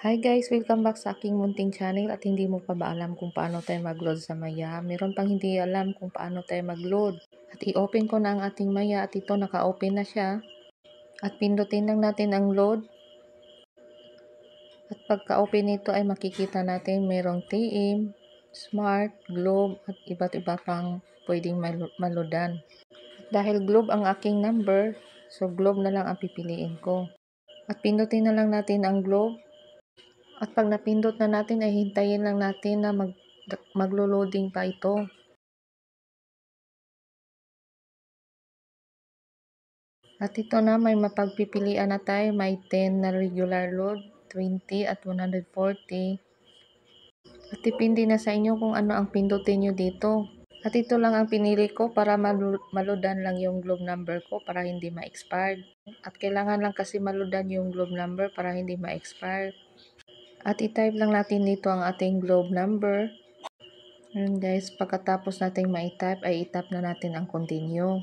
Hi guys! Welcome back sa aking munting channel at hindi mo pa ba alam kung paano tayo mag-load sa Maya? Meron pang hindi alam kung paano tayo mag-load. At i-open ko na ang ating Maya at ito naka-open na siya. At pindutin lang natin ang load. At pagka-open nito ay makikita natin merong TM, Smart, Globe at iba't iba pang pwedeng maludan. Dahil Globe ang aking number, so Globe na lang ang pipiliin ko. At pindutin na lang natin ang Globe. At pag napindot na natin ay hintayin lang natin na maglo-loading pa ito. At ito na may mapagpipilian na tayo, may 10 na regular load, 20 at 140. At depende na sa inyo kung ano ang pindutin nyo dito. At ito lang ang pinili ko para maludan lang yung globe number ko para hindi ma-expired. At kailangan lang kasi maludan yung globe number para hindi ma-expired. At i-type lang natin dito ang ating globe number. Ayan guys, pagkatapos natin ma-type ay i-tap na natin ang continue.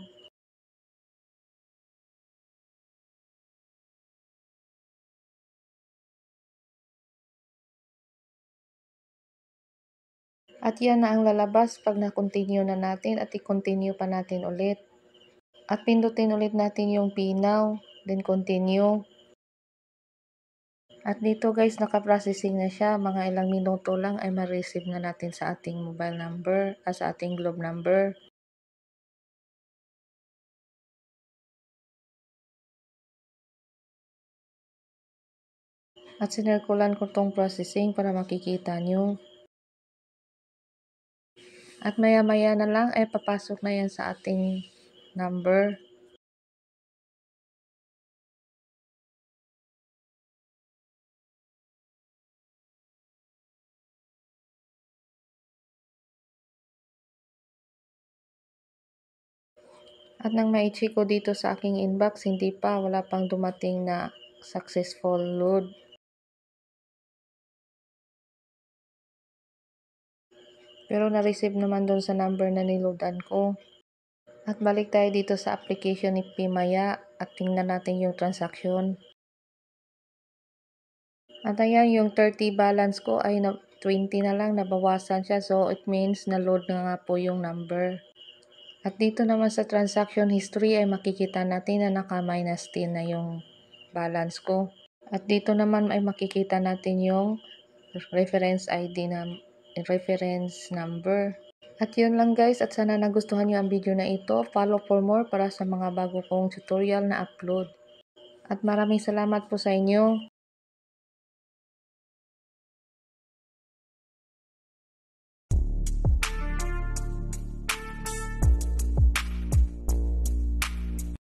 At yan na ang lalabas pag na-continue na natin at i-continue pa natin ulit. At pindutin ulit natin yung pinaw, then continue. At dito guys, naka-processing na siya. Mga ilang minuto lang ay ma-receive na natin sa ating mobile number, sa ating globe number. At sinirkulan ko tong processing para makikita nyo. At maya-maya na lang ay papasok na yan sa ating number. At nang ma-check ko dito sa aking inbox, hindi pa, wala pang dumating na successful load. Pero na-receive naman doon sa number na niloadan ko. At balik tayo dito sa application ni Pimaya at tingnan natin yung transaction. At ayan, yung 30 balance ko ay 20 na lang, nabawasan siya. So it means na-load na nga po yung number. At dito naman sa transaction history ay makikita natin na naka-minus 10 na yung balance ko. At dito naman ay makikita natin yung reference ID na reference number. At yun lang guys, at sana nagustuhan nyo ang video na ito. Follow for more para sa mga bago kong tutorial na upload. At maraming salamat po sa inyo.